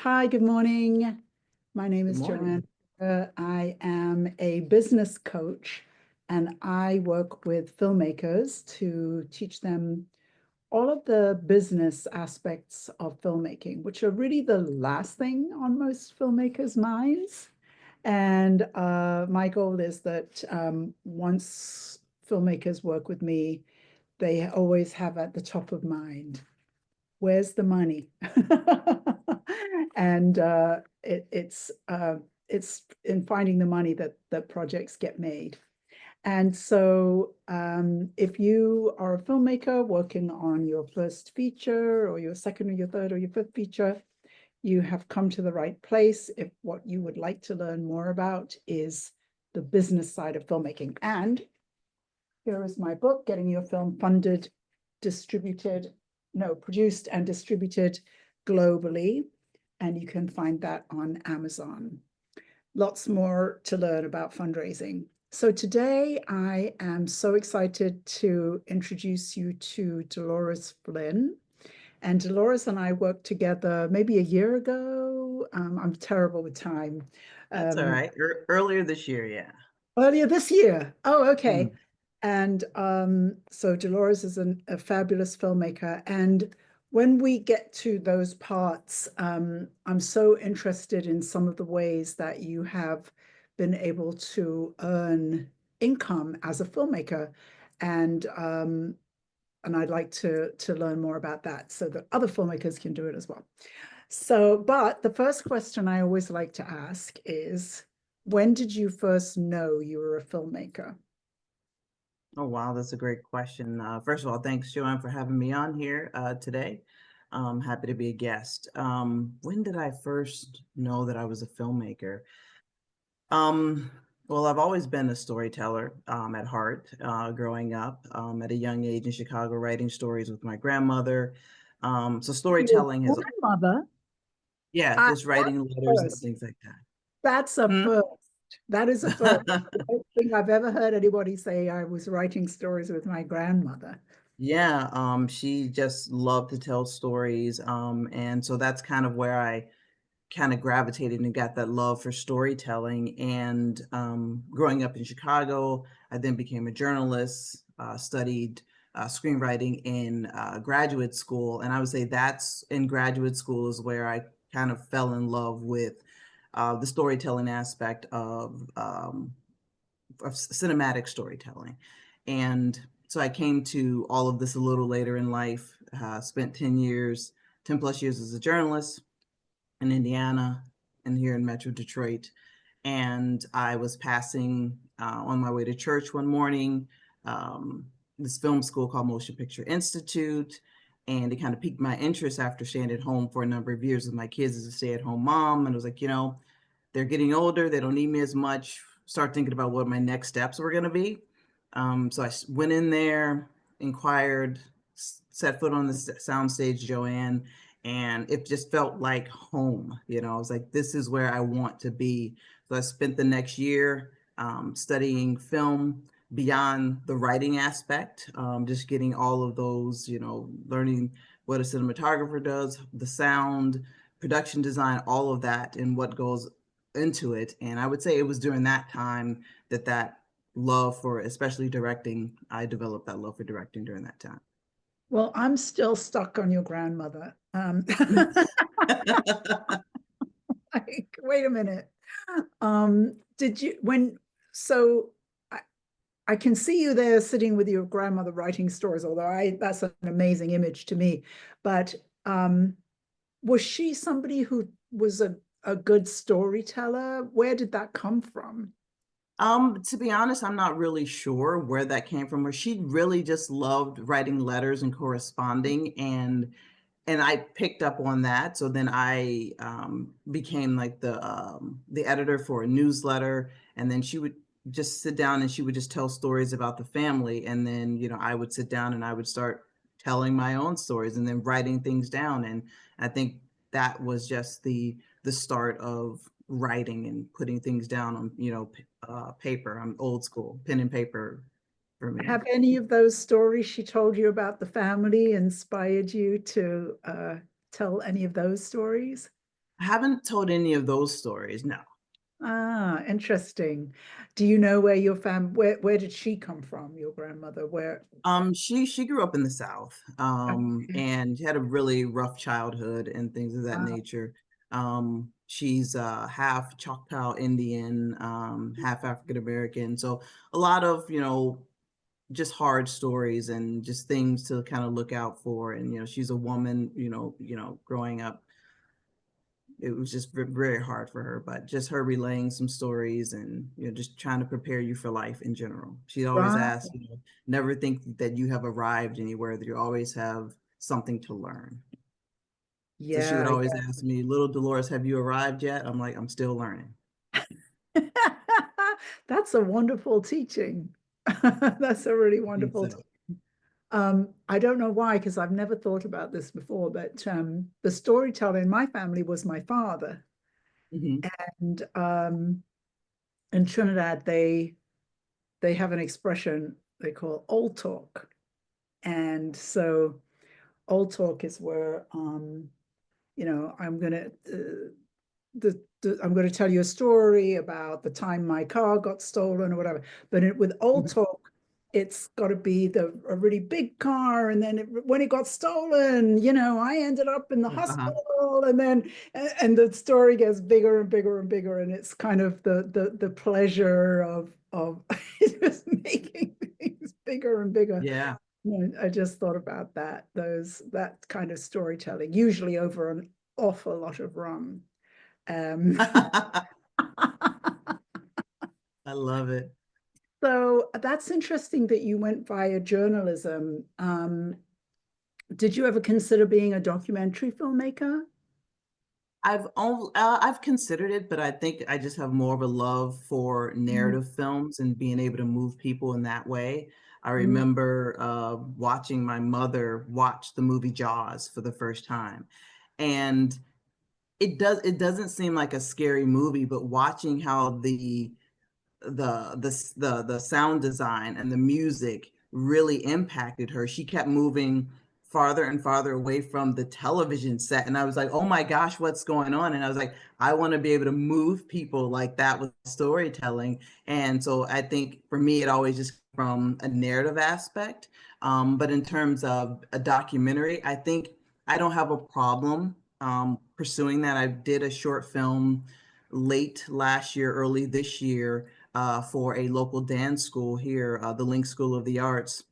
Hi, good morning. My name Good is Joanne. morning. I am a business coach and I work with filmmakers to teach them all of the business aspects of filmmaking, which are really the last thing on most filmmakers' minds. And my goal is that once filmmakers work with me, they always have at the top of mind, where's the money? And it's in finding the money that projects get made. And so if you are a filmmaker working on your first feature or your second or your third or your fifth feature, you have come to the right place if what you would like to learn more about is the business side of filmmaking. And here is my book, Getting Your Film Funded, Produced and distributed globally. And you can find that on Amazon. Lots more to learn about fundraising. So today I am so excited to introduce you to Delores Flynn. And Delores and I worked together maybe a year ago. I'm terrible with time. That's all Um, right. Earlier this year, yeah. Earlier this year. Oh, okay. Mm. And so Delores is a fabulous filmmaker. And when we get to those parts, I'm so interested in some of the ways that you have been able to earn income as a filmmaker. And I'd like to learn more about that so that other filmmakers can do it as well. So, but the first question I always like to ask is, when did you first know you were a filmmaker? Oh, wow, that's a great question. First of all, thanks, Joanne, for having me on here today. Happy to be a guest. When did I first know that I was a filmmaker? Um, well, I've always been a storyteller at heart, growing up at a young age in Chicago, writing stories with my grandmother. So Your storytelling has, grandmother, yeah, I, just writing letters and first, things like that's a that. first. That is a first. I Hmm? don't think I've ever heard anybody say I was writing stories with my grandmother. Yeah, she just loved to tell stories. And so that's kind of where I kind of gravitated and got that love for storytelling. And growing up in Chicago, I then became a journalist, studied screenwriting in graduate school. And I would say that's in graduate school is where I kind of fell in love with the storytelling aspect of cinematic storytelling. And so I came to all of this a little later in life, spent 10 years, 10 plus years as a journalist in Indiana and here in Metro Detroit. And I was passing on my way to church one morning, um, this film school called Motion Picture Institute. And it kind of piqued my interest after staying at home for a number of years with my kids as a stay at home mom. And I was like, they're getting older. They don't need me as much. Start thinking about what my next steps were going to be. So I went in there, inquired, set foot on the soundstage, Joanne, and it just felt like home. I was like, this is where I want to be. So I spent the next year studying film beyond the writing aspect, just getting all of those, learning what a cinematographer does, the sound, production design, all of that, and what goes into it. And I would say it was during that time that love for especially directing, I developed that love for directing during that time. Well, I'm still stuck on your grandmother. Like, wait a minute. Did you when so I, I can see you there sitting with your grandmother writing stories, although I that's an amazing image to me. But was she somebody who was a good storyteller? Where did that come from? To be honest, I'm not really sure where that came from, where she really just loved writing letters and corresponding, and I picked up on that. So then I became like the editor for a newsletter, and then she would just sit down and she would just tell stories about the family, and then I would sit down and I would start telling my own stories and then writing things down, and I think that was just the start of writing and putting things down on paper. I'm old school, pen and paper for me. Have any of those stories she told you about the family inspired you to tell any of those stories? I haven't told any of those stories, no. Ah, interesting. Do you know where your where did she come from, your grandmother? Where? She grew up in the South, Okay. and she had a really rough childhood and things of that Wow. nature. She's half Choctaw Indian, half African American. So a lot of, just hard stories and just things to kind of look out for. And, she's a woman, growing up, it was just very hard for her, but just her relaying some stories and, just trying to prepare you for life in general. She always Right. asked, never think that you have arrived anywhere, that you always have something to learn. So she would Yeah, always ask me, little Delores, have you arrived yet? I'm like, I'm still learning. yeah. That's a wonderful teaching. That's a really I think wonderful. so. I don't know why, because I've never thought about this before, but the storyteller in my family was my father. Hmm. And in Trinidad, they have an expression they call old talk. And so old talk is where I'm gonna I'm going to tell you a story about the time my car got stolen or whatever. But with old talk, it's got to be a really big car, and then when it got stolen, I ended up in the Uh-huh. hospital, and then and the story gets bigger and bigger and bigger, and it's kind of the pleasure of just making things bigger and bigger. Yeah. I just thought about that kind of storytelling, usually over an awful lot of rum. Um, I love it. so that's interesting that you went via journalism. Did you ever consider being a documentary filmmaker? I've considered it, but I think I just have more of a love for Mm, narrative films and being able to move people in that way. I mm. remember watching my mother watch the movie Jaws for the first time, and it doesn't seem like a scary movie, but watching how the sound design and the music really impacted her. She kept moving farther and farther away from the television set, and I was like, oh my gosh, what's going on? And I was like, I want to be able to move people like that with storytelling. And so I think for me it always just from a narrative aspect. But in terms of a documentary, I think I don't have a problem pursuing that. I did a short film late last year, early this year, for a local dance school here, the Link School of the Arts.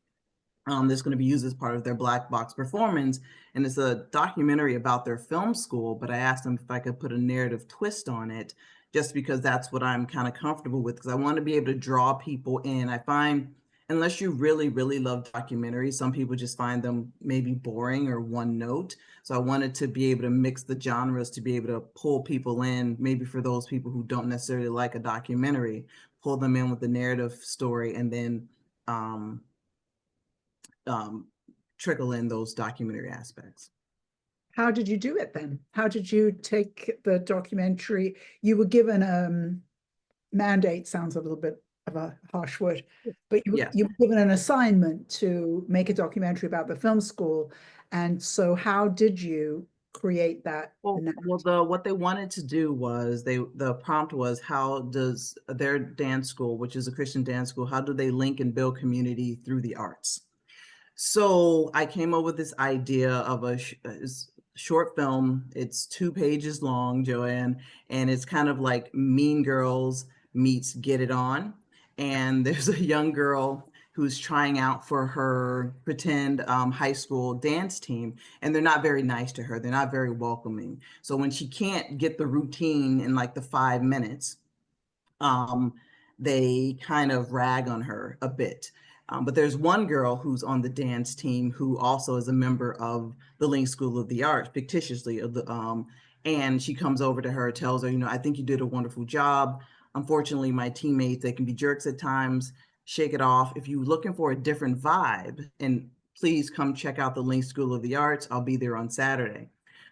That's going to be used as part of their black box performance. And it's a documentary about their film school, but I asked them if I could put a narrative twist on it, just because that's what I'm kind of comfortable with, because I want to be able to draw people in. I find unless you really, really love documentaries, some people just find them maybe boring or one note. So I wanted to be able to mix the genres to be able to pull people in, maybe for those people who don't necessarily like a documentary, pull them in with the narrative story, and then um, um, trickle in those documentary aspects. How did you do it then? How did you take the documentary? You were given mandate, sounds a little bit of a harsh word, but Yes. you were given an assignment to make a documentary about the film school. And so how did you create that Well, what they wanted to do was the prompt was, how does their dance school, which is a Christian dance school, how do they link and build community through the arts? So I came up with this idea of a short film. It's 2 pages long, Joanne, and it's kind of like Mean Girls meets Get It On. And there's a young girl who's trying out for her pretend high school dance team, and they're not very nice to her. They're not very welcoming. So when she can't get the routine in like the 5 minutes, um, they kind of rag on her a bit. But there's one girl who's on the dance team who also is a member of the Link School of the Arts, fictitiously, and she comes over to her, tells her, I think you did a wonderful job. Unfortunately, my teammates, they can be jerks at times. Shake it off. If you're looking for a different vibe, and please come check out the Link School of the Arts. I'll be there on Saturday.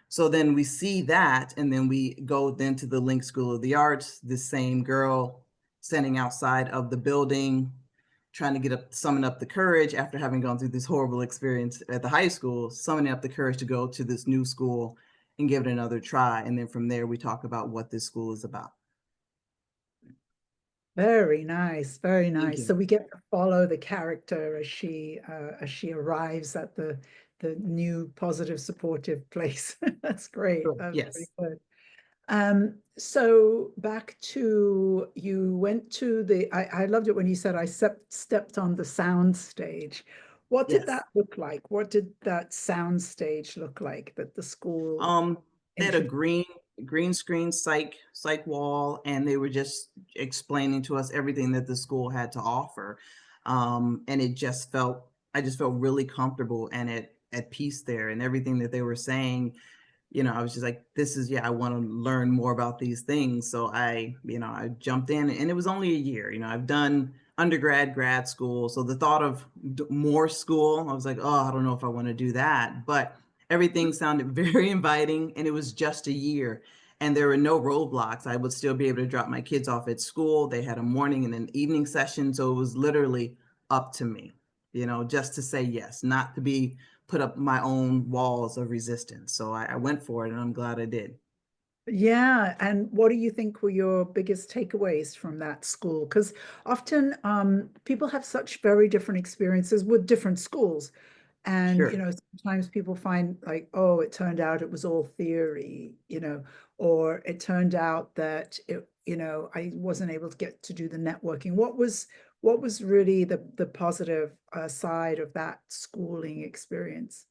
So then we see that, and then we go then to the Link School of the Arts, the same girl standing outside of the building, trying to summon up the courage after having gone through this horrible experience at the high school, summoning up the courage to go to this new school and give it another try. And then from there, we talk about what this school is about. Very nice, very Thank nice. you. So we get to follow the character as she arrives at the new positive, supportive place. That's great. Sure. That's pretty Yes. good. So back to you went to I loved it when you said I stepped on the sound stage. What did Yes. that look like? What did that sound stage look like that the school Um, they had a introduced? green screen psych wall, and they were just explaining to us everything that the school had to offer. And I just felt really comfortable and at peace there, and everything that they were saying, I was just like, this is, yeah, I want to learn more about these things. So I jumped in, and it was only a year. I've done undergrad, grad school. So the thought of more school, I was like, oh, I don't know if I want to do that. But everything sounded very inviting, and it was just a year. And there were no roadblocks. I would still be able to drop my kids off at school. They had a morning and an evening session. So it was literally up to me, just to say yes, not to be put up my own walls of resistance. So I went for it, and I'm glad I did. Yeah, and what do you think were your biggest takeaways from that school? Because often people have such very different experiences with different schools. And, Sure. sometimes people find like, oh, it turned out it was all theory, or it turned out that I wasn't able to get to do the networking. What was really the positive side of that schooling experience?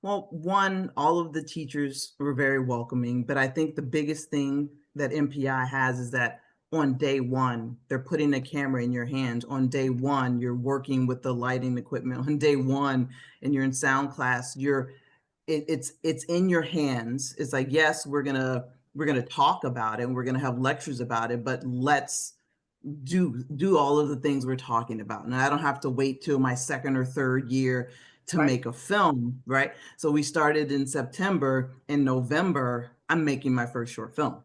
Well, one, all of the teachers were very welcoming, but I think the biggest thing that MPI has is that on day one, they're putting a camera in your hands. On day one, you're working with the lighting equipment. On day one, and you're in sound class, it's in your hands. It's like, yes, we're gonna talk about it, and we're gonna have lectures about it, but let's do all of the things we're talking about. And I don't have to wait till my second or third year to Right. make a film, right? So we started in September. In November, I'm making my first short film.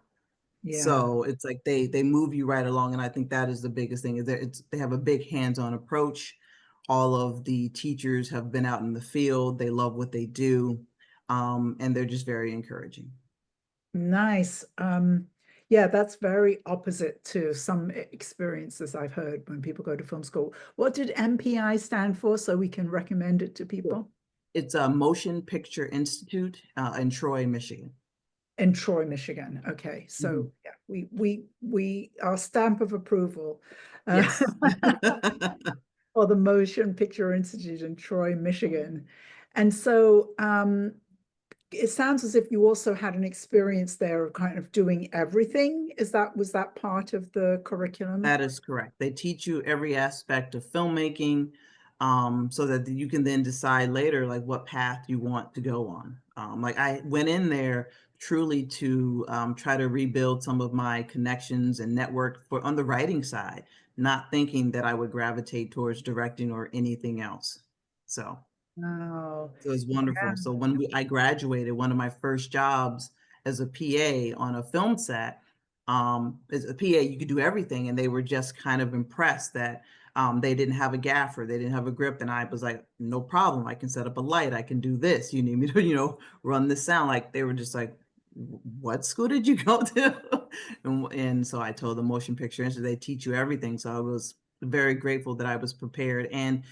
Yeah. So it's like they move you right along, and I think that is the biggest thing. Is that they have a big hands-on approach. All of the teachers have been out in the field. They love what they do, and they're just very encouraging. Nice. Yeah, that's very opposite to some experiences I've heard when people go to film school. What did MPI stand for so we can recommend it to Sure. people? It's a Motion Picture Institute in Troy, Michigan. In Troy, Michigan. Okay, Mhm. so yeah, we our stamp of approval Yes. for the Motion Picture Institute in Troy, Michigan. And so it sounds as if you also had an experience there of kind of doing everything. Was that part of the curriculum? That is correct. They teach you every aspect of filmmaking, so that you can then decide later, like what path you want to go on. Like I went in there truly to try to rebuild some of my connections and network for on the writing side, not thinking that I would gravitate towards directing or anything else. So Oh, so it's yeah. wonderful. So when I graduated, one of my first jobs as a PA on a film set, as a PA, you could do everything, and they were just kind of impressed that they didn't have a gaffer, they didn't have a grip, and I was like, no problem, I can set up a light, I can do this. You need me to, run the sound. Like they were just like, what school did you go to? and so I told the Motion Picture Institute, they teach you everything. So I was very grateful that I was prepared. And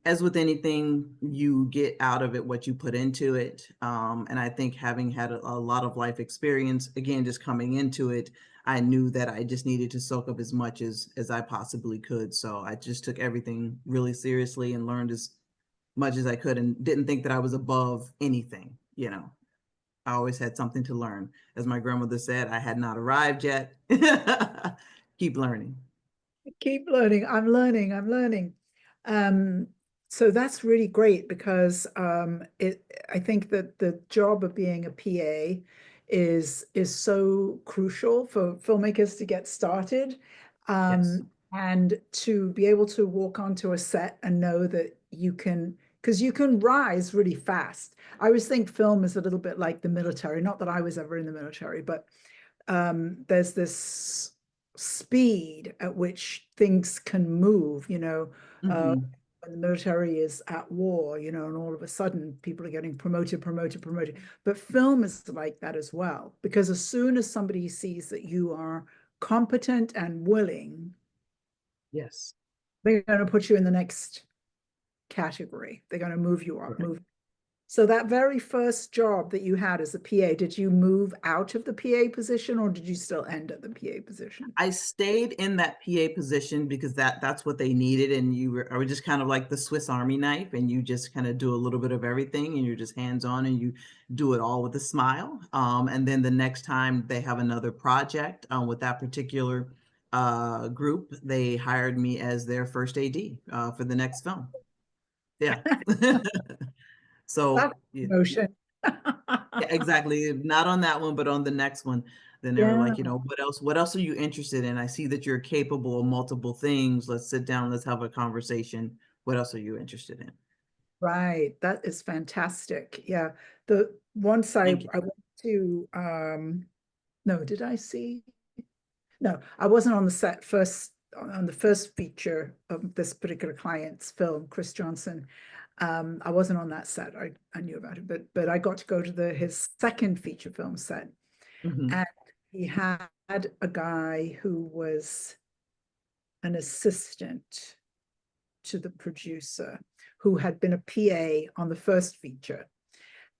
as with anything, you get out of it what you put into it. And I think having had a lot of life experience, again, just coming into it, I knew that I just needed to soak up as much as I possibly could. So I just took everything really seriously and learned as much as I could, and didn't think that I was above anything. I always had something to learn. As my grandmother said, I had not arrived yet. Keep learning. Keep learning. I'm learning. I'm learning. Um, so that's really great because I think that the job of being a PA is so crucial for filmmakers to get started. Yes. And to be able to walk onto a set and know that because you can rise really fast. I always think film is a little bit like the military. Not that I was ever in the military, but there's this speed at which things can move, Mhm. when the military is at war, you know, and all of a sudden people are getting promoted, promoted, promoted. But film is like that as well, because as soon as somebody sees that you are competent and willing, Yes. they're going to put you in the next category. They're going to move you up, Right. move. So that very first job that you had as a PA, did you move out of the PA position or did you still end at the PA position? I stayed in that PA position because that's what they needed, and I was just kind of like the Swiss Army knife, and you just kind of do a little bit of everything, and you're just hands on, and you do it all with a smile. And then the next time they have another project with that particular group, they hired me as their first AD for the next film. Yeah. That's So yeah, motion. yeah, exactly. Not on that one, but on the next one. Then they were Yeah, like, what else are you interested in? I see that you're capable of multiple things. Let's sit down, let's have a conversation. What else are you interested in? right. That is fantastic. Yeah. The once Thank you. I went to no, did I see? No, I wasn't on the set first on the first feature of this particular client's film, Chris Johnson. I wasn't on that set. I knew about it, but I got to go to his second feature film set. Hmm. And he had a guy who was an assistant to the producer who had been a PA on the first feature.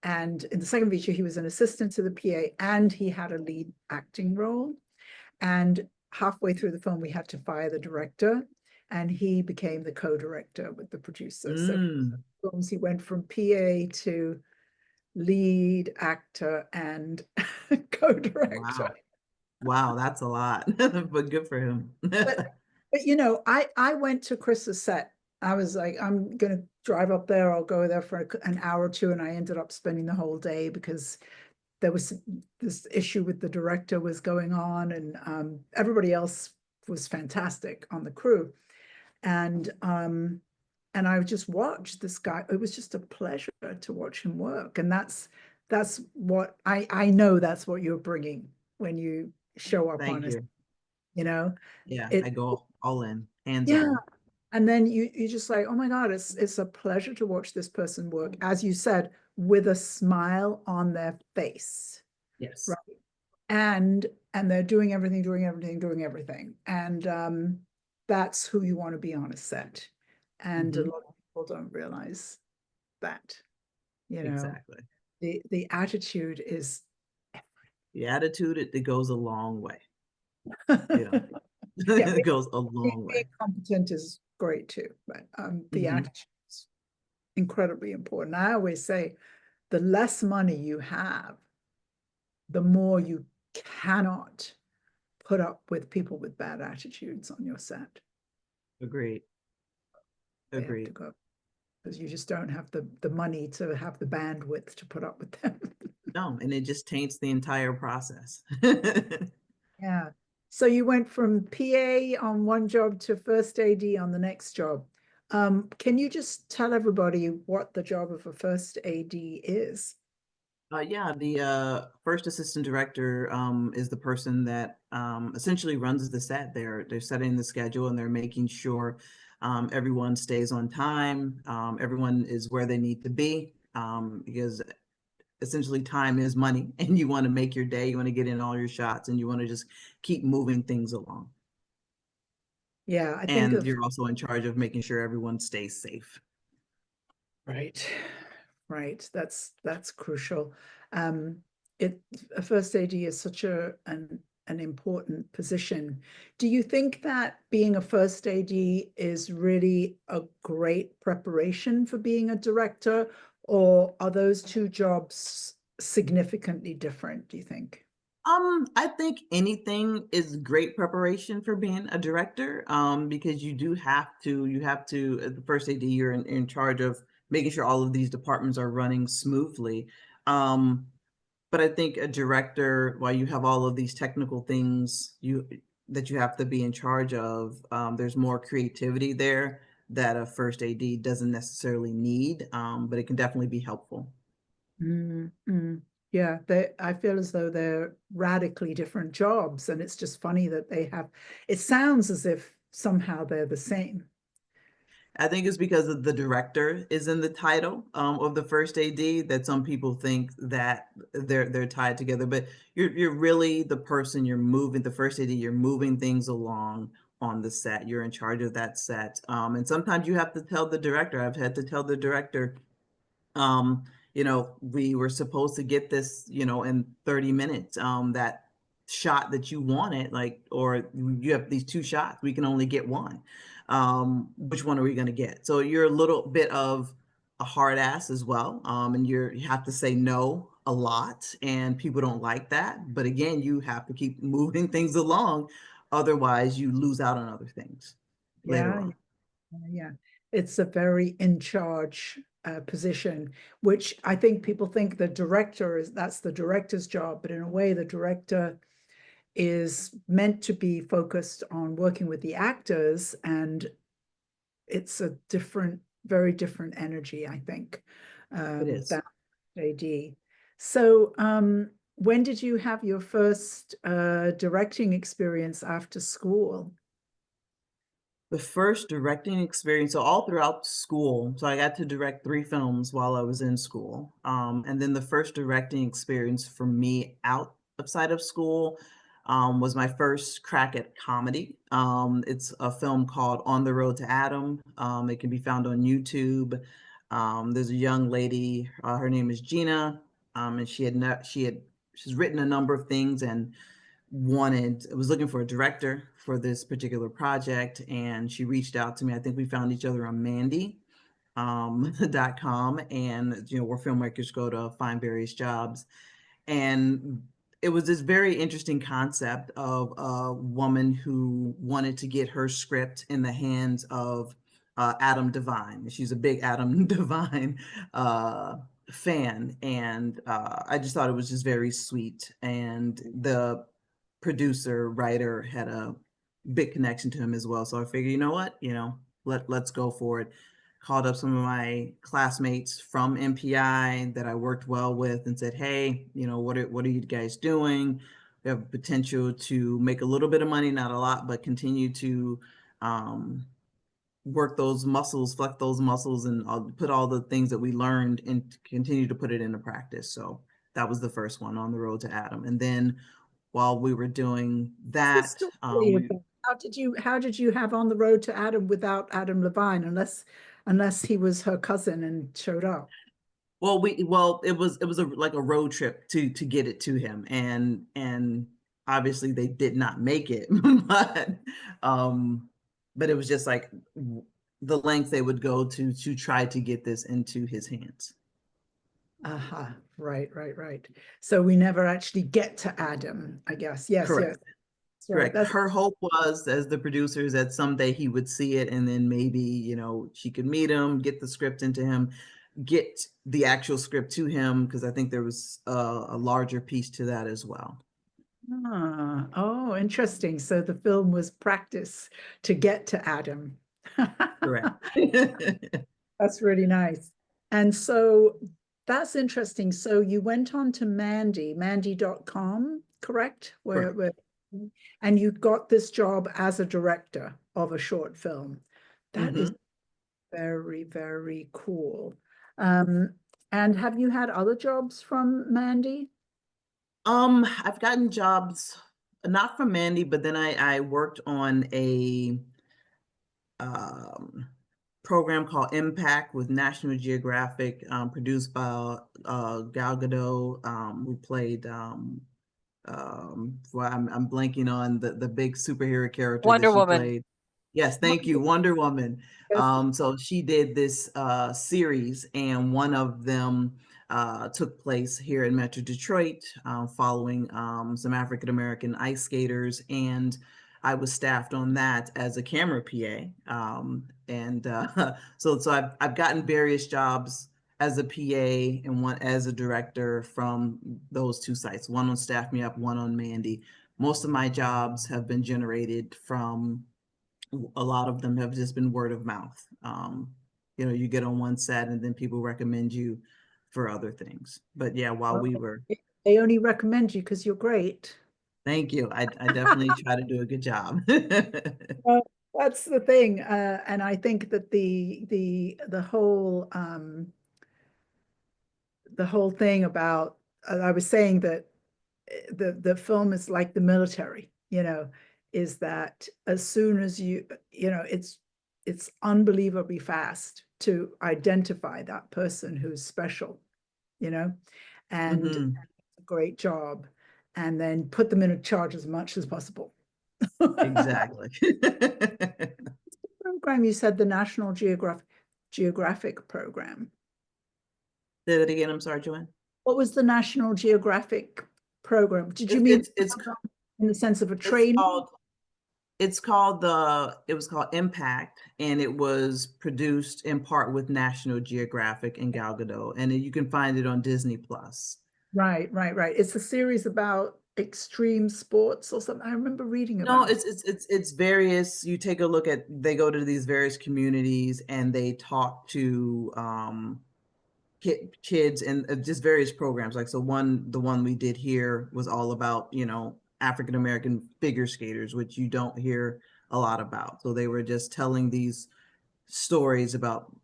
And in the second feature, he was an assistant to the PA and he had a lead acting role. And halfway through the film, we had to fire the director and he became the co-director with the producer. So Mm. films, he went from PA to lead actor and co-director. Wow. Wow, that's a lot, but good for him. But you know, I went to Chris's set. I was like, I'm gonna drive up there. I'll go there for an hour or two, and I ended up spending the whole day because there was this issue with the director was going on, and everybody else was fantastic on the crew, and I just watched this guy. It was just a pleasure to watch him work, and that's what I know. That's what you're bringing when you show up on Thank a, you. you know, Yeah, I it. go all in, hands Yeah. on. And then you just like, oh my God, it's a pleasure to watch this person work, as you said, with a smile on their face. Yes. Right. And they're doing everything, doing everything, doing everything. And that's who you want to be on a set. And a Hmm. lot of people don't realize that, you know, Exactly. the attitude is The attitude, it goes a long way. You know, yeah, it goes a long being way. competent is great too, but the Hmm. attitude is incredibly important. I always say the less money you have, the more you cannot put up with people with bad attitudes on your set. Agreed. They have to Agreed. go because you just don't have the money to have the bandwidth to put up with them. No, and it just taints the entire process. Yeah. So you went from PA on one job to first AD on the next job. Can you just tell everybody what the job of a first AD is? Yeah, the first assistant director is the person that essentially runs the set. They're setting the schedule and they're making sure everyone stays on time, everyone is where they need to be, because essentially time is money, and you want to make your day, you want to get in all your shots, and you want to just keep moving things along. Yeah, I think And of you're also in charge of making sure everyone stays safe. right. Right. That's crucial. Um, it a first AD is such an important position. Do you think that being a first AD is really a great preparation for being a director, or are those two jobs significantly different, do you think? I think anything is great preparation for being a director, because you have to, at the first AD, you're in charge of making sure all of these departments are running smoothly. Um, but I think a director, while you have all of these technical things that you have to be in charge of, there's more creativity there that a first AD doesn't necessarily need, but it can definitely be helpful. Mm, mm. Yeah, I feel as though they're radically different jobs, and it's just funny that they have, it sounds as if somehow they're the same. I think it's because of the director is in the title of the first AD that some people think that they're tied together. But you're really the person, you're moving, the first AD, you're moving things along on the set. You're in charge of that set. And sometimes you have to tell the director. I've had to tell the director, um, we were supposed to get this, in 30 minutes. That shot that you wanted, like, or you have these two shots, we can only get one. Which one are we going to get? So you're a little bit of a hard ass as well. And you have to say no a lot, and people don't like that. But again, you have to keep moving things along. Otherwise, you lose out on other things later Yeah, on. yeah. It's a very in charge position, which I think people think the director that's the director's job, but in a way, the director is meant to be focused on working with the actors, and it's a very different energy, I think, It is. than JD. So, when did you have your first directing experience after school? The first directing experience, so all throughout school, so I got to direct 3 films while I was in school. And then the first directing experience for me outside of school was my first crack at comedy. It's a film called On the Road to Adam. It can be found on YouTube. There's a young lady, her name is Gina, and she's written a number of things and was looking for a director for this particular project, and she reached out to me. I think we found each other on Mandy .com, and where filmmakers go to find various jobs. And it was this very interesting concept of a woman who wanted to get her script in the hands of Adam Devine. She's a big Adam Devine fan, and I just thought it was just very sweet. And the producer writer had a big connection to him as well, so I figured, what, let's go for it. Called up some of my classmates from MPI that I worked well with and said, hey, what are you guys doing? We have potential to make a little bit of money, not a lot, but continue to work those muscles, flex those muscles, and put all the things that we learned and continue to put it into practice. So that was the first one, On the Road to Adam. And then while we were doing The that, story of that. How did you have On the Road to Adam without Adam Levine, unless he was her cousin and showed up? it was like a road trip to get it to him, and obviously they did not make it, um, but it was just like the length they would go to try to get this into his hands. Aha, right, right, right. So we never actually get to Adam, I guess. Yes, yes, Correct. that's right. Correct. That's Her hope was, as the producers, that someday he would see it, and then maybe, she could meet him, get the script into him, get the actual script to him, because I think there was a larger piece to that as well. oh, interesting. So the film was practice to get to Adam. Correct. That's really nice. And so that's interesting. So you went on to Mandy.com, correct? Correct. And you got this job as a director of a short film. That is Mhm. very, very cool. Um, and have you had other jobs from Mandy? I've gotten jobs, not from Mandy, but then I worked on a um, program called Impact with National Geographic, produced by Gal Gadot, who played, well, I'm blanking on the big superhero character that Wonder she Woman. played. Yes, thank you, Wonder Woman. Yes. So she did this series, and one of them took place here in Metro Detroit, following some African American ice skaters, and I was staffed on that as a camera PA. And so I've gotten various jobs as a PA and one as a director from those two sites. One on Staff Me Up, one on Mandy. Most of my jobs have been generated from, a lot of them have just been word of mouth. You get on one set and then people recommend you for other things. But yeah, while Well, we were, they only recommend you because you're great. thank you. I definitely try to do a good job. That's the thing, and I think that the whole thing about I was saying that the film is like the military, is that as soon as it's unbelievably fast to identify that person who's special, you know, and Hmm. a great job, and then put them in a charge as much as possible. Exactly. Program you said the National Geographic program. Say that again. I'm sorry, Joanne. What was the National Geographic program? Did you It's mean it's it's in the sense of a it's training? called it's called the it was called Impact, and it was produced in part with National Geographic and Gal Gadot, and you can find it on Disney Plus. Right, right, right. It's a series about extreme sports or something. I remember reading No, about it. it's various. You take a look at they go to these various communities and they talk to kids and just various programs. Like so, the one we did here was all about African American figure skaters, which you don't hear a lot about. So they were just telling these stories about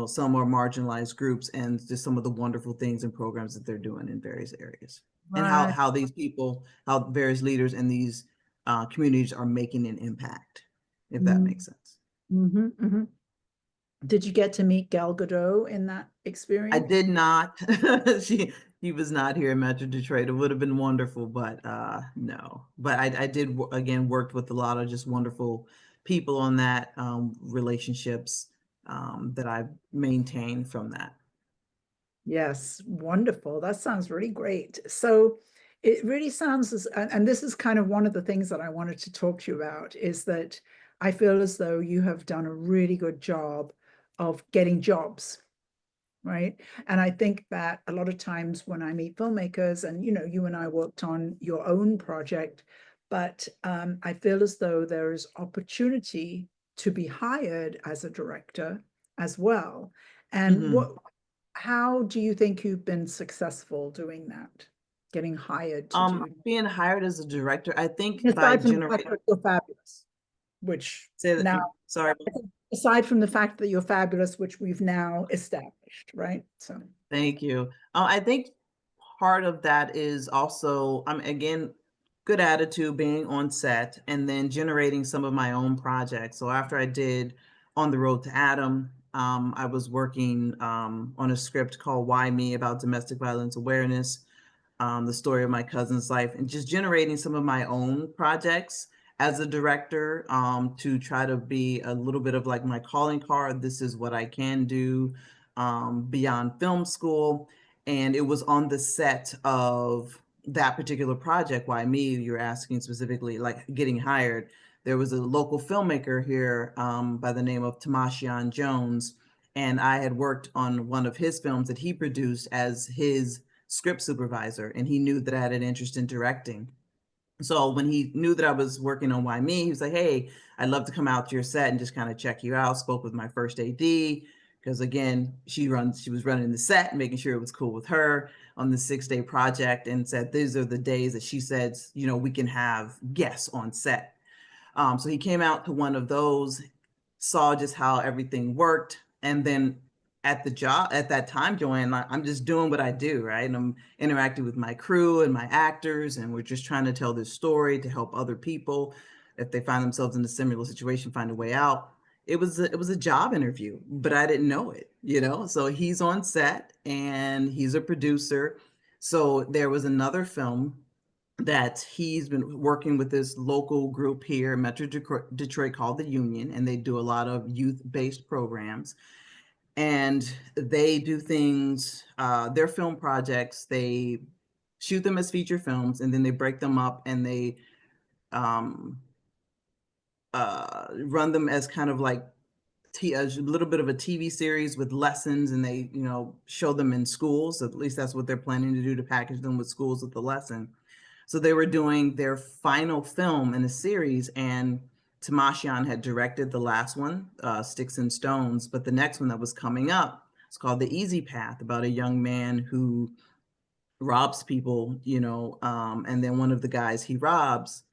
some more marginalized groups and just some of the wonderful things and programs that they're doing in various areas, and Right. how various leaders in these communities are making an impact, if that makes sense. Mm-hmm, hmm. Did you get to meet Gal Gadot in that I experience? did not. He was not here in Metro Detroit. It would have been wonderful, but no. But I did again worked with a lot of just wonderful people on that relationships that I've maintained from that. Yes, wonderful. That sounds really great. So it really sounds and this is kind of one of the things that I wanted to talk to you about, is that I feel as though you have done a really good job of getting jobs, right? And I think that a lot of times when I meet filmmakers, and you and I worked on your own project, but I feel as though there is opportunity to be hired as a director as well. And Hmm. how do you think you've been successful doing that, getting hired to do? Being hired as a director, I think by Aside from the fact generate that you're fabulous, which say that now, sorry. aside from the fact that you're fabulous, which we've now established, right? So. Thank you. I think part of that is also, again, good attitude, being on set, and then generating some of my own projects. So after I did On the Road to Adam, I was working on a script called Why Me, about domestic violence awareness, the story of my cousin's life, and just generating some of my own projects as a director, to try to be a little bit of like my calling card. This is what I can do beyond film school. And it was on the set of that particular project. Why me? You're asking specifically, like getting hired. There was a local filmmaker here by the name of Tamashian Jones, and I had worked on one of his films that he produced as his script supervisor, and he knew that I had an interest in directing. So when he knew that I was working on Why Me, he was like, "Hey, I'd love to come out to your set and just kind of check you out." Spoke with my first AD, because again, she was running the set, making sure it was cool with her on the 6-day project, and said these are the days that she said, we can have guests on set. So he came out to one of those, saw just how everything worked, and then at the job at that time, Joanne, I'm just doing what I do, right? And I'm interacting with my crew and my actors, and we're just trying to tell this story to help other people, if they find themselves in a similar situation, find a way out. It was a job interview, but I didn't know it. So he's on set and he's a producer. So there was another film that he's been working with this local group here in Metro Detroit called the Union, and they do a lot of youth-based programs. And they do things, their film projects, they shoot them as feature films, and then they break them up and they um, run them as kind of like a little bit of a TV series with lessons, and they, show them in schools. At least that's what they're planning to do, to package them with schools with the lesson. So they were doing their final film in a series, and Tamashian had directed the last one, Sticks and Stones, but the next one that was coming up, it's called The Easy Path, about a young man who robs people, and then one of the guys he robs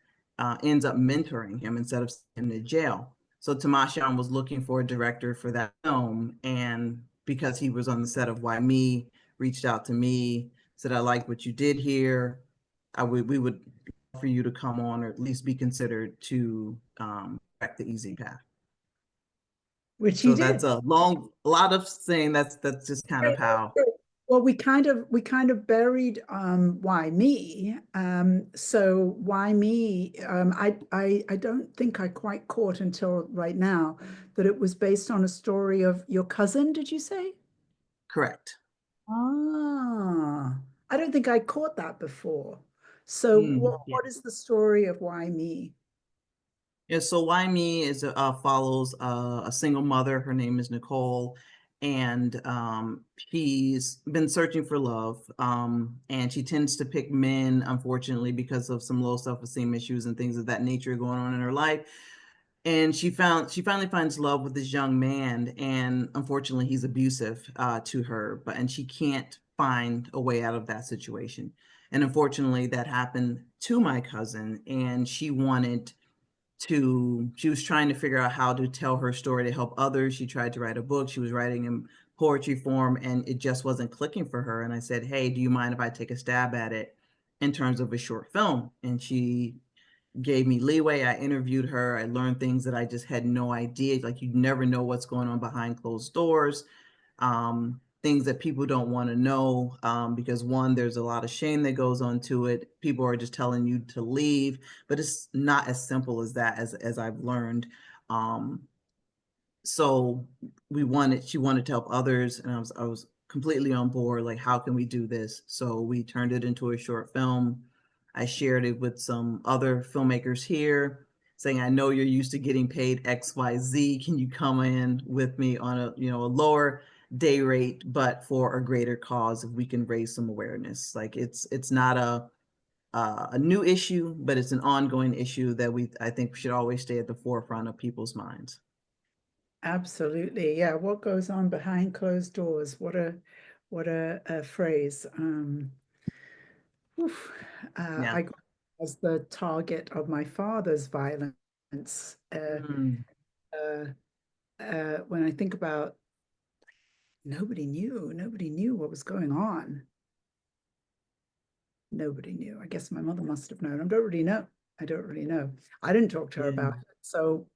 ends up mentoring him instead of sending him to jail. So Tamashian was looking for a director for that film, and because he was on the set of Why Me, reached out to me, said, I like what you did here. We would for you to come on, or at least be considered to direct The Easy Path. Which he So did. that's a lot of saying that's just kind of how. Well, we kind of buried Why Me. So Why Me, I don't think I quite caught until right now that it was based on a story of your cousin, did you say? Correct. Ah, I don't think I caught that before. So Yeah. what is the story of Why Me? Yeah, so Why Me is follows a single mother. Her name is Nicole, and she's been searching for love. And she tends to pick men, unfortunately, because of some low self-esteem issues and things of that nature going on in her life. And she finally finds love with this young man, and unfortunately, he's abusive to her. And she can't find a way out of that situation. And unfortunately, that happened to my cousin, and she was trying to figure out how to tell her story to help others. She tried to write a book. She was writing in poetry form, and it just wasn't clicking for her. And I said, hey, do you mind if I take a stab at it in terms of a short film? And she gave me leeway. I interviewed her. I learned things that I just had no idea. Like, you never know what's going on behind closed doors. Things that people don't want to know, because one, there's a lot of shame that goes on to it. People are just telling you to leave, but it's not as simple as that, as I've learned. Um, so she wanted to help others, and I was completely on board. Like, how can we do this? So we turned it into a short film. I shared it with some other filmmakers here, saying, I know you're used to getting paid XYZ. Can you come in with me on a lower day rate, but for a greater cause, if we can raise some awareness? Like, it's not a new issue, but it's an ongoing issue that I think should always stay at the forefront of people's minds. Absolutely. Yeah. What goes on behind closed doors? What a phrase. Oof. Yeah. I was the target of my father's violence. Mm, Uh, when I think about nobody knew what was going on. Nobody knew. I guess my mother must have known. I don't really know. I don't really know. I didn't talk to her yeah. about it. So,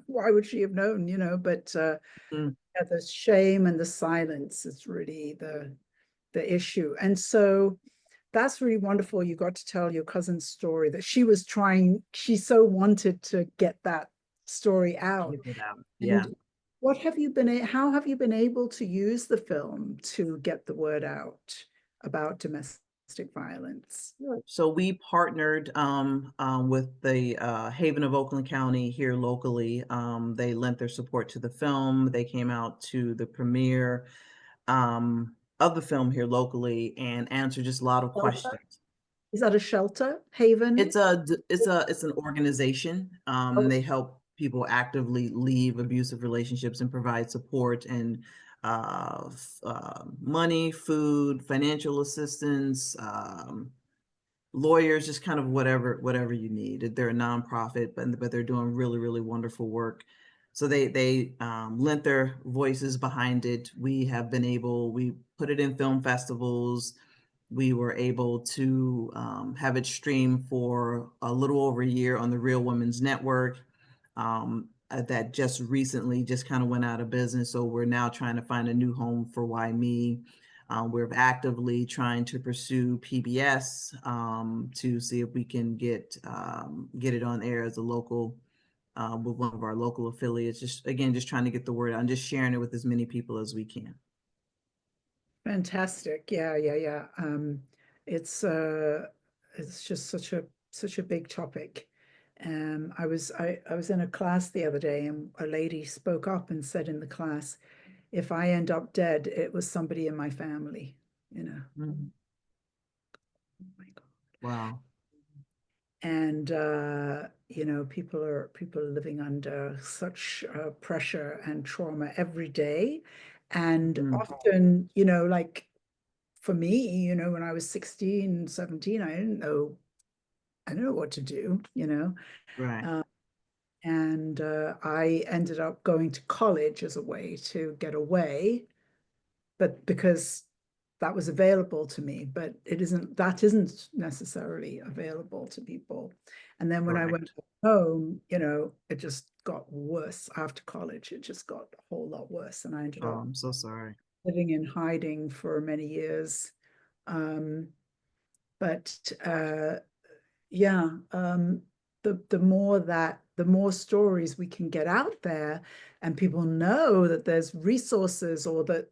why would she have known, but Mm. yeah, the shame and the silence is really the issue. And so that's really wonderful. You got to tell your cousin's story that she so wanted to get that story out. Get it out. Yeah. And how have you been able to use the film to get the word out about domestic violence? So we partnered with the Haven of Oakland County here locally. They lent their support to the film. They came out to the premiere of the film here locally and answered just a lot of Shelter? questions. Is that a shelter? Haven? It's an organization. Oh, They help people actively leave abusive relationships and provide support and money, food, financial assistance, lawyers, just kind of whatever you need. They're a nonprofit, but they're doing really, really wonderful work. So they lent their voices behind it. We put it in film festivals. We were able to have it stream for a little over a year on the Real Women's Network. That just recently just kind of went out of business. So we're now trying to find a new home for Why Me. We're actively trying to pursue PBS to see if we can get it on air as a local with one of our local affiliates. Just trying to get the word out and just sharing it with as many people as we can. fantastic. Yeah, yeah, yeah. It's just such a big topic. I was in a class the other day and a lady spoke up and said in the class, if I end up dead, it was somebody in my family, you know. Mhm. Oh my God. Wow. And people are living under such pressure and trauma every day. And Mm. often, like for me, when I was 16, 17, I didn't know what to do, Right. uh, And I ended up going to college as a way to get away, but because that was available to me, but that isn't necessarily available to people. And then when I went Correct. home, it just got worse after college. It just got a whole lot worse. And I ended Oh, up I'm so sorry. living in hiding for many years. Um, but yeah, the more stories we can get out there and people know that there's resources, or that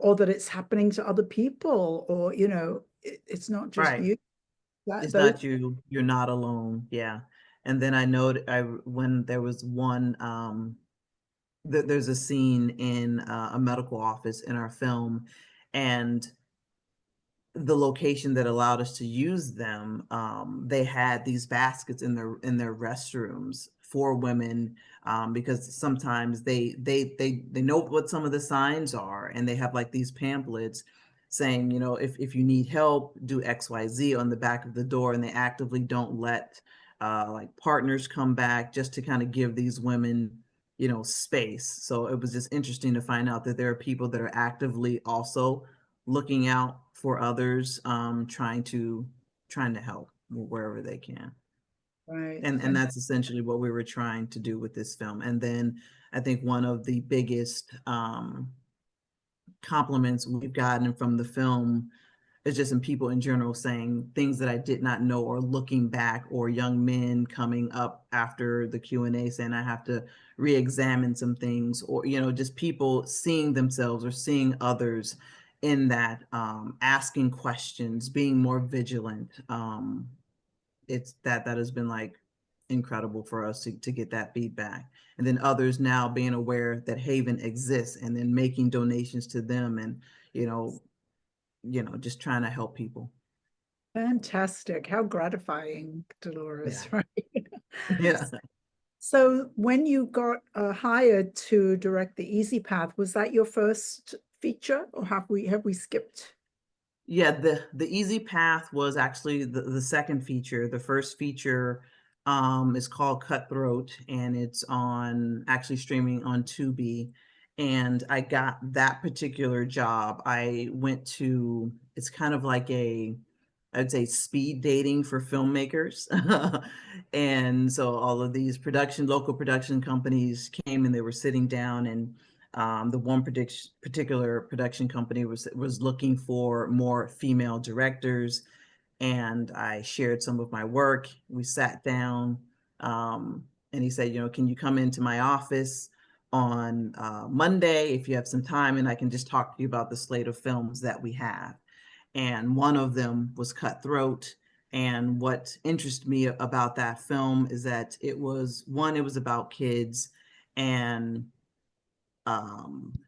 or that it's happening to other people, or it's not just Right. you, that It's those not you. You're not alone. Yeah. And then I know when there was one, there's a scene in a medical office in our film, and the location that allowed us to use them, they had these baskets in their restrooms for women, because sometimes they know what some of the signs are, and they have like these pamphlets saying, if you need help, do XYZ on the back of the door, and they actively don't let like partners come back, just to kind of give these women space. So it was just interesting to find out that there are people that are actively also looking out for others, trying to help wherever they can. right. And that's essentially what we were trying to do with this film. And then I think one of the biggest compliments we've gotten from the film is just in people in general saying things that I did not know, or looking back, or young men coming up after the Q&A saying I have to re-examine some things, or just people seeing themselves or seeing others in that, asking questions, being more vigilant. It's that has been like incredible for us to get that feedback, and then others now being aware that Haven exists, and then making donations to them, and you know just trying to help people. Fantastic. How gratifying, Yeah. Dolores, right? Yeah. So when you got hired to direct The Easy Path, was that your first feature, or have we skipped? Yeah, the Easy Path was actually the second feature. The first feature is called Cutthroat, and it's on actually streaming on Tubi. And I got that particular job. I went to, it's kind of like I'd say speed dating for filmmakers. And so all of these local production companies came, and they were sitting down, and the one particular production company was looking for more female directors, and I shared some of my work. We sat down, and he said, can you come into my office on Monday if you have some time, and I can just talk to you about the slate of films that we have. And one of them was Cutthroat. And what interested me about that film is that it was about kids, and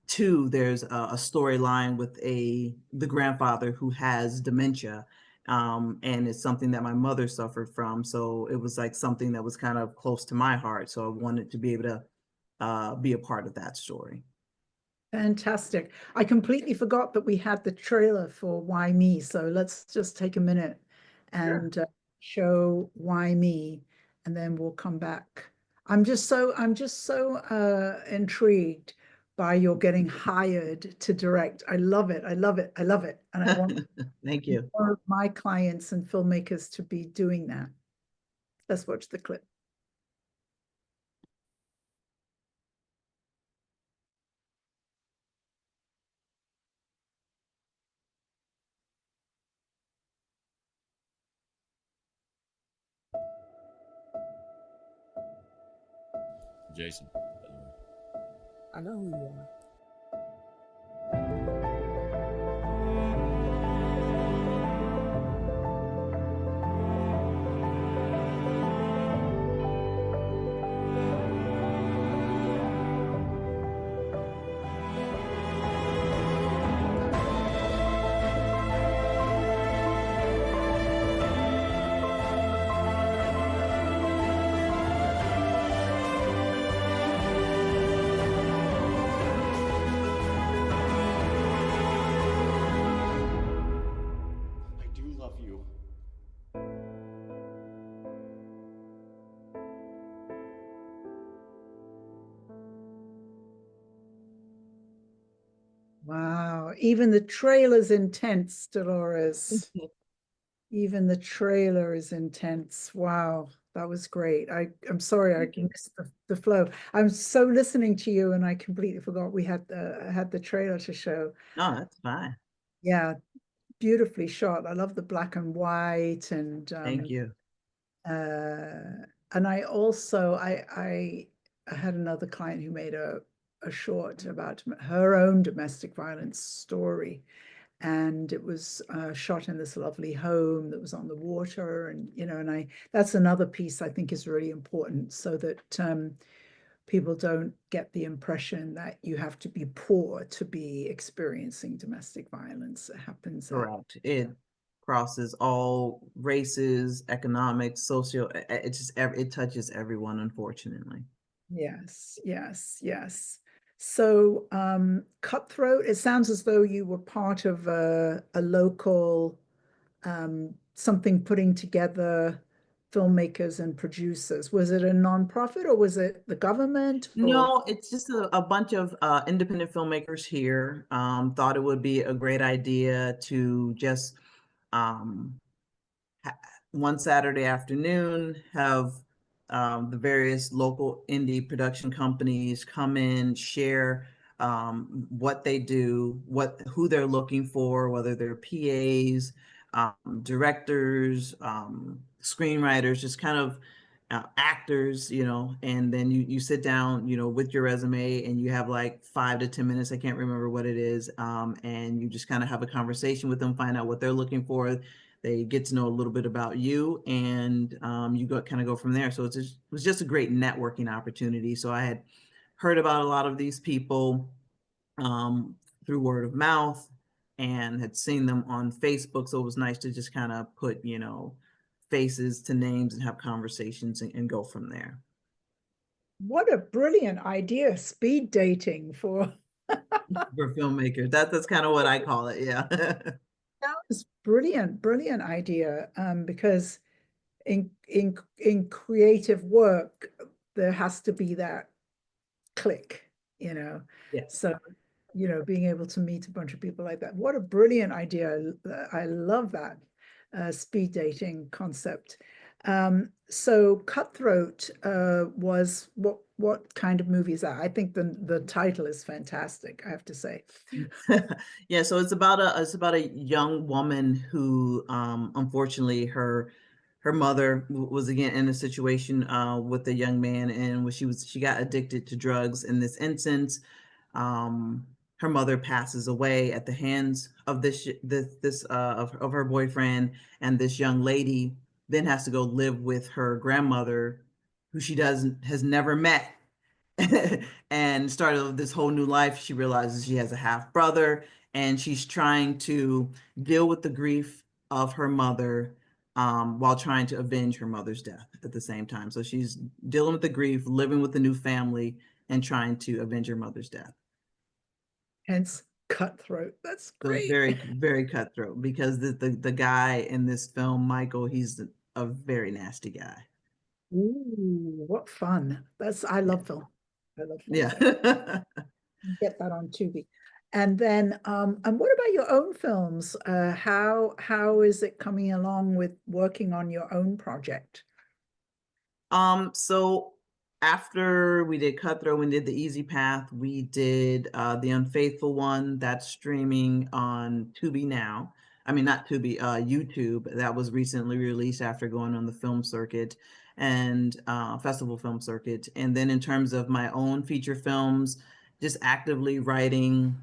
two, there's a storyline with the grandfather who has dementia, and it's something that my mother suffered from. So it was like something that was kind of close to my heart. So I wanted to be able to be a part of that story. Fantastic. I completely forgot that we had the trailer for Why Me. So let's just take a minute Sure. and show Why Me, and then we'll come back. I'm just so intrigued by your getting hired to direct. I love it. I love it. I love it. And I want Thank you. more of my clients and filmmakers to be doing that. Let's watch the clip. Jason, by the way. I know who you are. even the trailer's intense, Dolores. Even the trailer is intense. Wow, that was great. I'm sorry I missed the flow. I'm so listening to you, and I completely forgot we had the trailer to show. No, that's fine. Yeah, beautifully shot. I love the black and white, and Thank you. I also I had another client who made a short about her own domestic violence story, and it was shot in this lovely home that was on the water, and and that's another piece I think is really important, so that people don't get the impression that you have to be poor to be experiencing domestic violence. It happens at Correct. It crosses all races, economics, social. It just it touches everyone, unfortunately. Yes, yes, yes. So, Cutthroat, it sounds as though you were part of a local something putting together filmmakers and producers. Was it a nonprofit or was it the government or? No, it's just a bunch of independent filmmakers here thought it would be a great idea to just um, one Saturday afternoon have the various local indie production companies come in, share what they do, who they're looking for, whether they're PAs, directors, screenwriters, just kind of actors, and then you sit down, with your resume and you have like 5 to 10 minutes. I can't remember what it is. And you just kind of have a conversation with them, find out what they're looking for. They get to know a little bit about you, and you kind of go from there. So it was just a great networking opportunity. So I had heard about a lot of these people through word of mouth and had seen them on Facebook. So it was nice to just kind of put, faces to names and have conversations and go from there. What a brilliant idea, speed dating for. For filmmakers, that's kind of what I call it. Yeah. That was brilliant, brilliant idea. Because in creative work, there has to be that click, Yeah. So, being able to meet a bunch of people like that. What a brilliant idea. I love that speed dating concept. So Cutthroat was what kind of movie is that? I think the title is fantastic, I have to say. Yeah, so it's about a young woman who unfortunately her mother was again in a situation with a young man, and when she got addicted to drugs. In this instance, her mother passes away at the hands of of her boyfriend, and this young lady then has to go live with her grandmother, who she doesn't has never met. And started this whole new life. She realizes she has a half brother, and she's trying to deal with the grief of her mother while trying to avenge her mother's death at the same time. So she's dealing with the grief, living with the new family, and trying to avenge her mother's death. Hence Cutthroat. That's So it's great. very, very cutthroat, because the guy in this film, Michael, he's a very nasty guy. Ooh, what fun. I love film. I love film. Yeah. Get that on Tubi. And then, and what about your own films? How is it coming along with working on your own project? So after we did Cutthroat, we did The Easy Path, we did The Unfaithful One, that's streaming on Tubi now. I mean, not Tubi, YouTube. That was recently released after going on the film circuit and festival film circuit. And then in terms of my own feature films, just actively writing,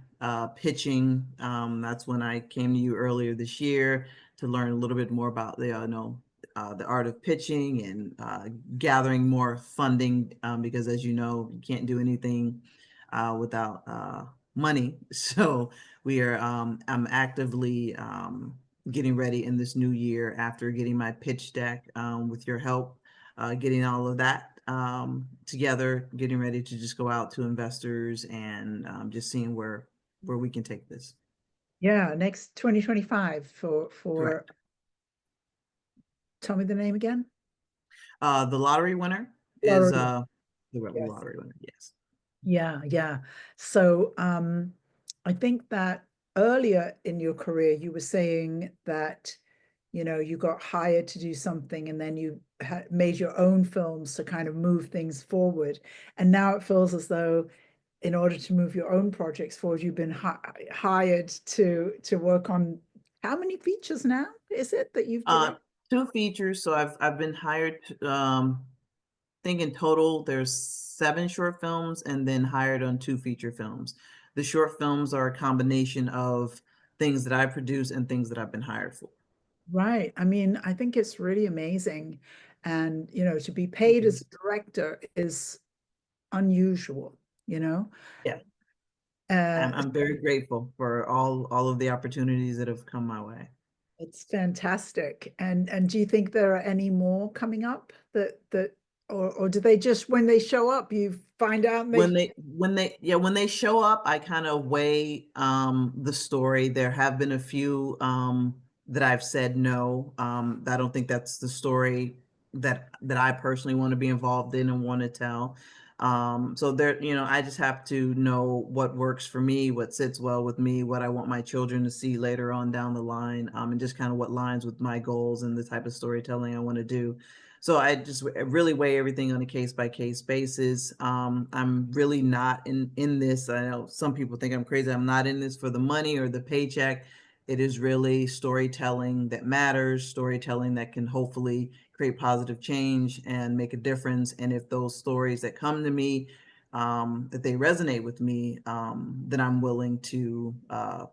pitching. That's when I came to you earlier this year to learn a little bit more about the art of pitching and gathering more funding, because as you know, you can't do anything without money. So I'm actively getting ready in this new year after getting my pitch deck with your help, getting all of that together, getting ready to just go out to investors and just seeing where we can take this. Yeah, next 2025 for Correct. tell me the name again. The lottery winner is Lottery. the Yes. lottery winner. Yes. Yeah, yeah. So I think that earlier in your career, you were saying that, you know, you got hired to do something and then you made your own films to kind of move things forward. And now it feels as though in order to move your own projects forward, you've been hired to work on how many features now is it that you've directed? 2 features. So I've been hired, I think in total there's 7 short films and then hired on 2 feature films. The short films are a combination of things that I produce and things that I've been hired for. Right. I mean, I think it's really amazing. And, you know, to be paid as a director is unusual, you know? Yeah, Uh, I'm very grateful for all of the opportunities that have come my way. it's fantastic. And do you think there are any more coming up that or do they just when they show up, you find out and When they show up, I kind of weigh the story. There have been a few that I've said no. I don't think that's the story that I personally want to be involved in and want to tell. So there, you know, I just have to know what works for me, what sits well with me, what I want my children to see later on down the line, and just kind of what lines with my goals and the type of storytelling I want to do. So I just really weigh everything on a case by case basis. I'm really not in this. I know some people think I'm crazy. I'm not in this for the money or the paycheck. It is really storytelling that matters, storytelling that can hopefully create positive change and make a difference. And if those stories that come to me, that they resonate with me, then I'm willing to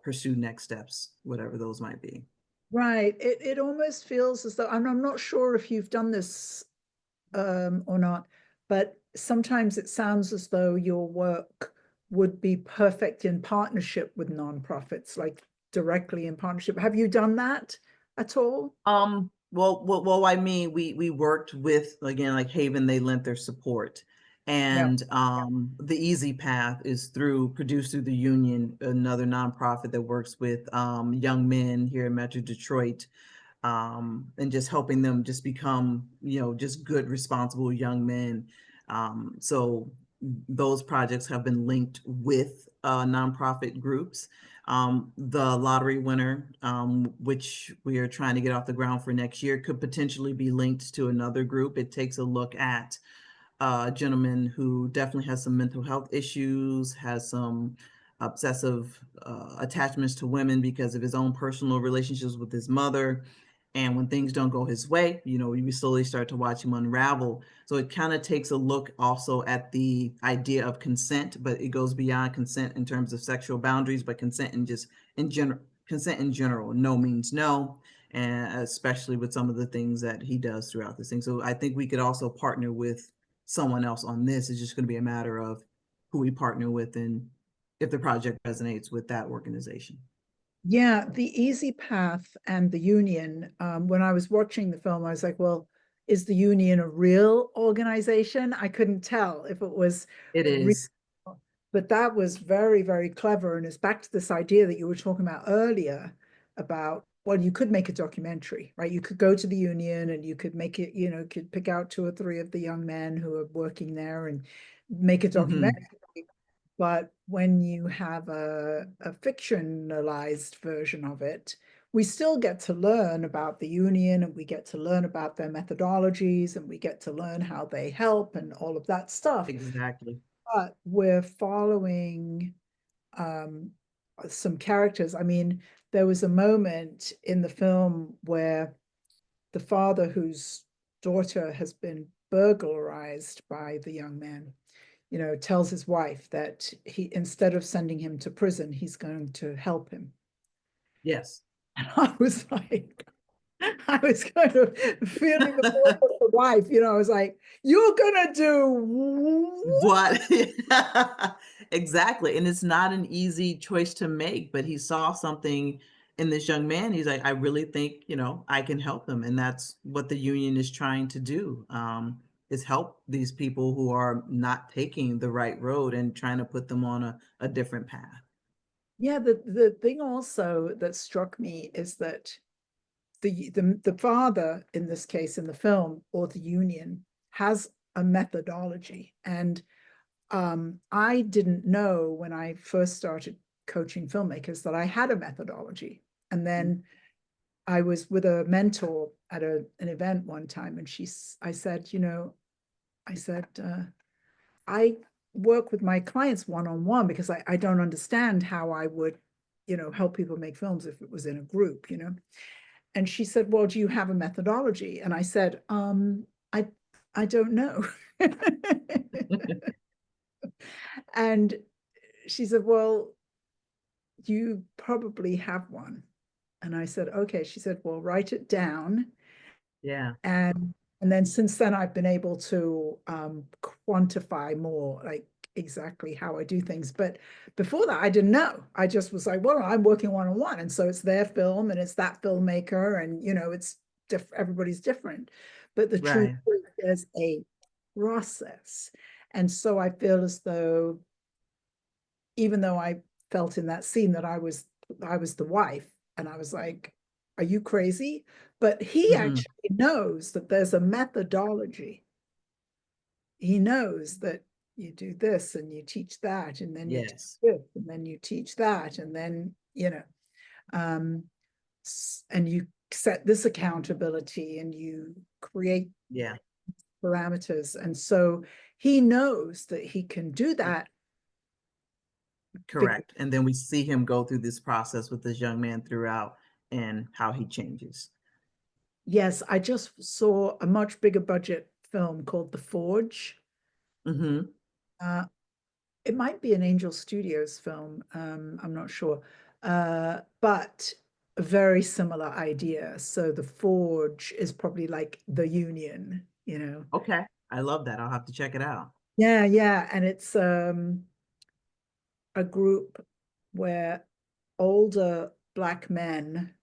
pursue next steps, whatever those might be. right. It almost feels as though I'm not sure if you've done this or not, but sometimes it sounds as though your work would be perfect in partnership with nonprofits, like directly in partnership. Have you done that at all? Well, I mean, we worked with, again, like Haven, they lent their support. Yeah. And the easy path is produced through the union, another nonprofit that works with young men here in Metro Detroit, and just helping them just become, you know, just good, responsible young men. So those projects have been linked with nonprofit groups. The lottery winner, which we are trying to get off the ground for next year, could potentially be linked to another group. It takes a look at a gentleman who definitely has some mental health issues, has some obsessive attachments to women because of his own personal relationships with his mother. And when things don't go his way, you know, we slowly start to watch him unravel. So it kind of takes a look also at the idea of consent, but it goes beyond consent in terms of sexual boundaries, but consent in just in general, consent in general. No means no, and especially with some of the things that he does throughout this thing. So I think we could also partner with someone else on this. It's just going to be a matter of who we partner with and if the project resonates with that organization. Yeah, the easy path and the union. When I was watching the film, I was like, well, is the union a real organization? I couldn't tell if it was It real, is. but that was very, very clever. And it's back to this idea that you were talking about earlier about, well, you could make a documentary, right? You could go to the union and you could make it, you know, could pick out 2 or 3 of the young men who are working there and make a Mhm. documentary. But when you have a fictionalized version of it, we still get to learn about the union and we get to learn about their methodologies and we get to learn how they help and all of that stuff. Exactly. But we're following um, some characters. I mean, there was a moment in the film where the father whose daughter has been burglarized by the young man, you know, tells his wife that he, instead of sending him to prison, he's going to help him. Yes. And I was like, I was kind of feeling the force of the wife, you know, I was like, you're gonna do What? Exactly. And it's not an easy choice to make, but he saw something in this young man. He's like, I really think, you know, I can help him. And that's what the union is trying to do, is help these people who are not taking the right road and trying to put them on a different path. Yeah, the thing also that struck me is that the father in this case in the film or the union has a methodology. And I didn't know when I first started coaching filmmakers that I had a methodology. And then I was with a mentor at an event one time, and I said, I work with my clients one-on-one because I don't understand how I would, help people make films if it was in a group, And she said, well, do you have a methodology? And I said, I don't know. And she said, well, you probably have one. And I said, okay. She said, well, write it down. Yeah. And then since then, I've been able to quantify more, like exactly how I do things. But before that, I didn't know. I just was like, well, I'm working one-on-one. And so it's their film and it's that filmmaker. And, it's everybody's different. But the truth Right. is there's a process. And so I feel as though, even though I felt in that scene that I was the wife, and I was like, are you crazy? But he actually knows that there's a methodology. He knows that you do this and you teach that, and then you teach Yes. this, and then you teach that, and then, and you set this accountability and you create Yeah. parameters. And so he knows that he can do that. Correct. And then we see him go through this process with this young man throughout and how he changes. Yes, I just saw a much bigger budget film called The Forge. Mm-hmm. It might be an Angel Studios film. I'm not sure. But a very similar idea. So The Forge is probably like the union, Okay. I love that. I'll have to check it out. Yeah, yeah. And it's a group where older Black men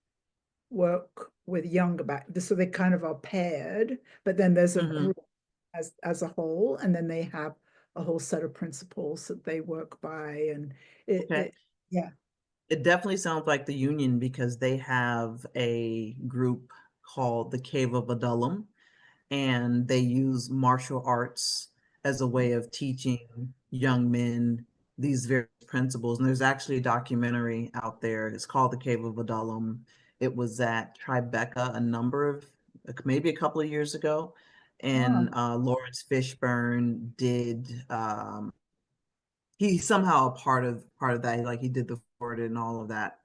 work with younger Black, so they kind of are paired, but then there's a group as a whole, and then they have a whole set of principles that they work by, and Okay. yeah. It definitely sounds like the union because they have a group called the Cave of Adullam, and they use martial arts as a way of teaching young men these various principles. And there's actually a documentary out there. It's called The Cave of Adullam. It was at Tribeca maybe a couple of years ago. And Lawrence Fishburne did he's somehow a part of that. Like he did the fort and all of that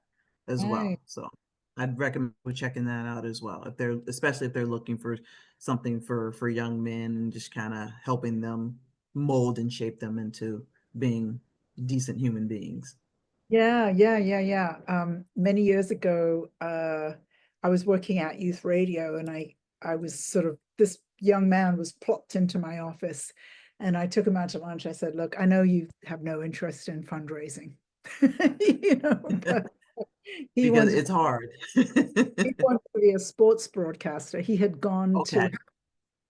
as Right. well. So I'd recommend checking that out as well. Especially if they're looking for something for young men and just kind of helping them mold and shape them into being decent human beings. Yeah, yeah, yeah, yeah. Many years ago, I was working at youth radio, and I was sort of, this young man was plopped into my office, and I took him out to lunch. I said, look, I know you have no interest in fundraising, but he Because wanted it's hard. he wanted to be a sports broadcaster. He had gone Okay.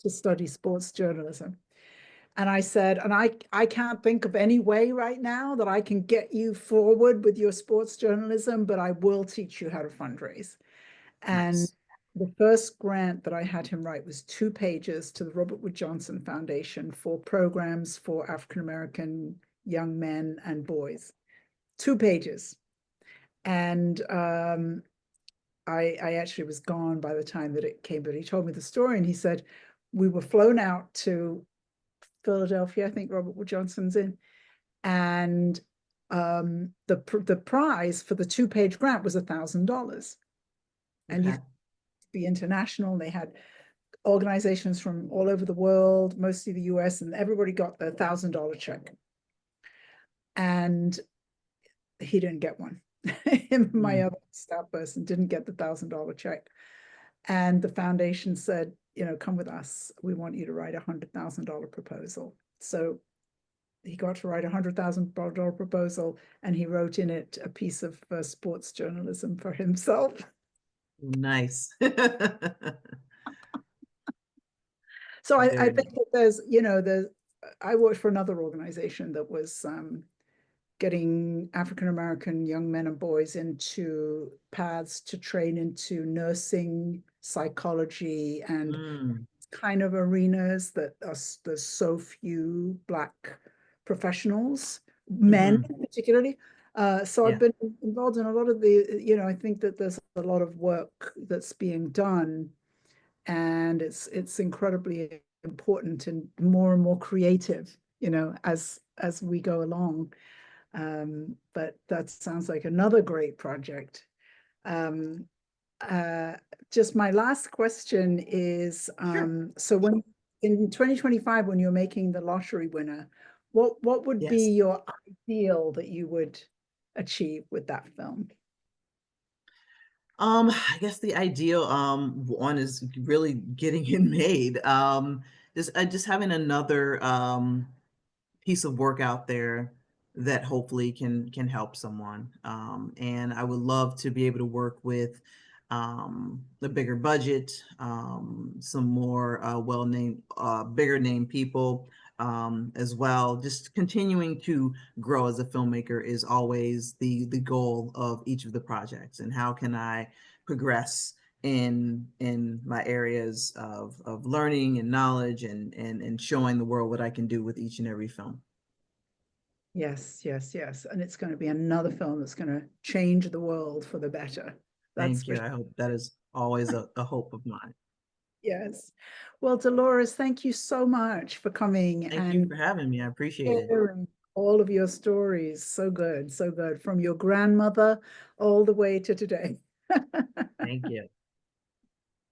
to study sports journalism. And I said, and I can't think of any way right now that I can get you forward with your sports journalism, but I will teach you how to fundraise. And Nice. the first grant that I had him write was 2 pages to the Robert Wood Johnson Foundation for programs for African-American young men and boys. 2 pages. And I actually was gone by the time that it came, but he told me the story, and he said, we were flown out to Philadelphia, I think Robert Wood Johnson's in, and the prize for the 2-page grant was $1,000, and you Okay. could be international. They had organizations from all over the world, mostly the US, and everybody got the $1,000 check, and he didn't get one. Him and my other staff person didn't get the $1,000 check, and the foundation said, come with us. We want you to write $100,000 proposal. So he got to write $100,000 proposal, and he wrote in it a piece of sports journalism for himself. Nice. So I Very think nice. that I worked for another organization that was getting African-American young men and boys into paths to train into nursing, psychology, and kind of arenas that there's so few Black professionals, men particularly. So Yeah. I've been involved in a lot of the, I think that there's a lot of work that's being done, and it's incredibly important and more creative, as we go along. But that sounds like another great project. Um, just my last question is, Sure. so when in 2025, when you're making the lottery winner, what would be Yes. your ideal that you would achieve with that film? I guess the ideal one is really getting it made. Just having another piece of work out there that hopefully can help someone. And I would love to be able to work with a bigger budget, some more well-named, bigger name people as well. Just continuing to grow as a filmmaker is always the goal of each of the projects. And how can I progress in my areas of learning and knowledge and showing the world what I can do with each and every film. Yes, yes, yes. And it's going to be another film that's going to change the world for the better. That's Thank for you. I hope that is always a hope of mine. Yes. Well, Delores, thank you so much for coming Thank you and for having me. I appreciate it. sharing all of your stories. So good, so good. From your grandmother all the way to today. Thank you.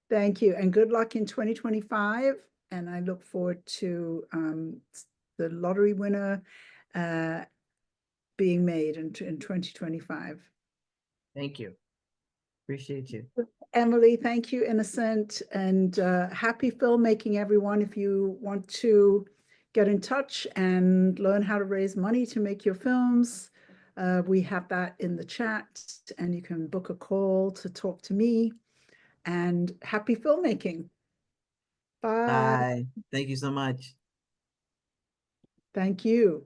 Thank you, and good luck in 2025. And I look forward to the lottery winner being made in 2025. Thank you. Appreciate you. Emily, thank you, Innocent, and happy filmmaking, everyone. If you want to get in touch and learn how to raise money to make your films, we have that in the chat, and you can book a call to talk to me. And happy filmmaking. Bye. Bye. Thank you so much. Thank you.